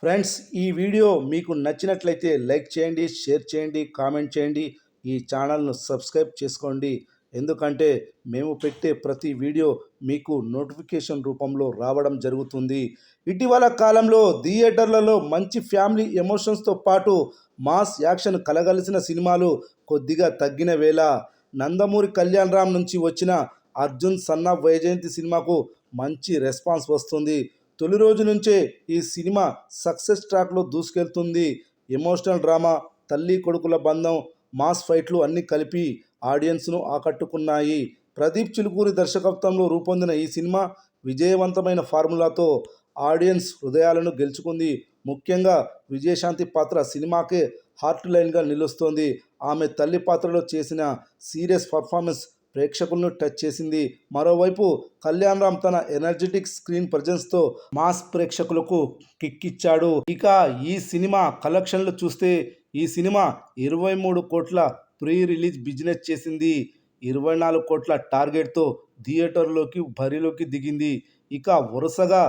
Friends, ఈ video మీకు నచ్చినట్లయితే లైక్ చేయండి, షేర్ చేయండి, కామెంట్ చేయండి. ఈ ఛానల్ను సబ్స్క్రైబ్ చేసుకోండి. ఎందుకంటే మేము పెట్టే ప్రతి వీడియో మీకు నోటిఫికేషన్ రూపంలో రావడం జరుగుతుంది. ఇటీవల కాలంలో థియేటర్లలో మంచి ఫ్యామిలీ ఎమోషన్స్తో పాటు మాస్ యాక్షన్ కలగలిసిన సినిమాలు కొద్దిగా తగ్గిన వేళ నందమూరి కళ్యాణ్ రామ్ నుంచి వచ్చిన అర్జున్ సన్ ఆఫ్ వైజయంతి సినిమాకు మంచి రెస్పాన్స్ వస్తుంది. తొలి రోజు నుంచే ఈ సినిమా సక్సెస్ ట్రాక్లో దూసుకెళ్తుంది. ఎమోషనల్ డ్రామా, తల్లి కొడుకుల బంధం, మాస్ ఫైట్లు అన్నీ కలిపి ఆడియన్స్ను ఆకట్టుకున్నాయి. ప్రదీప్ చిలుకూరి దర్శకత్వంలో రూపొందిన ఈ సినిమా విజయవంతమైన ఫార్ములాతో ఆడియన్స్ హృదయాలను గెలుచుకుంది. ముఖ్యంగా విజయశాంతి పాత్ర సినిమాకే హార్ట్ లైన్గా నిలుస్తోంది. ఆమె తల్లి పాత్రలో చేసిన సీరియస్ పర్ఫార్మెన్స్ ప్రేక్షకులను టచ్ చేసింది. మరోవైపు కళ్యాణ్ రామ్ తన ఎనర్జెటిక్ స్క్రీన్ ప్రజెన్స్తో మాస్ ప్రేక్షకులకు కిక్కిచ్చాడు. ఇక ఈ సినిమా కలెక్షన్లు చూస్తే ఈ సినిమా 23 కోట్ల ప్రీ రిలీజ్ బిజినెస్ చేసింది. 24 కోట్ల టార్గెట్తో థియేటర్లోకి బరిలోకి దిగింది. ఇక వరుసగా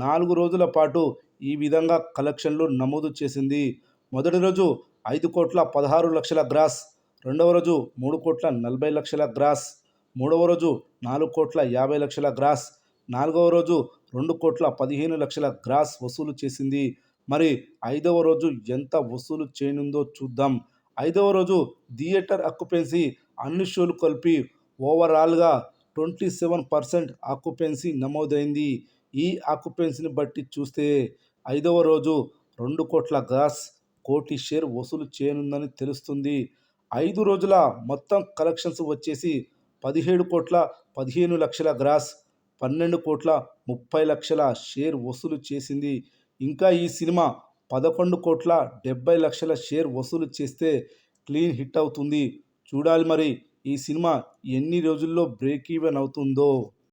4 రోజుల పాటు ఈ విధంగా కలెక్షన్లు నమోదు చేసింది. మొదటి రోజు 5 కోట్ల 16 లక్షల గ్రాస్, రెండవ రోజు 3 కోట్ల 40 లక్షల గ్రాస్, మూడవ రోజు 4 కోట్ల 50 లక్షల గ్రాస్, నాలుగవ రోజు 2 కోట్ల 15 లక్షల గ్రాస్ వసూలు చేసింది. మరి ఐదవ రోజు ఎంత వసూలు చేయనుందో చూద్దాం. ఐదవ రోజు థియేటర్ ఆక్యుపెన్సీ అన్ని షోలు కలిపి ఓవరాల్గా 27% ఆక్యుపెన్సీ నమోదైంది. ఈ ఆక్యుపెన్సీని బట్టి చూస్తే ఐదవ రోజు 2 కోట్ల గ్రాస్, కోటి షేర్ వసూలు చేయనుందని తెలుస్తుంది. 5 రోజుల మొత్తం కలెక్షన్స్ వచ్చేసి 17 కోట్ల 15 లక్షల గ్రాస్, 12 కోట్ల 30 లక్షల షేర్ వసూలు చేసింది. ఇంకా ఈ సినిమా 11 కోట్ల 70 లక్షల షేర్ వసూలు చేస్తే క్లీన్ హిట్ అవుతుంది. చూడాలి మరి ఈ సినిమా ఎన్ని రోజుల్లో బ్రేక్ ఈవెన్ అవుతుందో.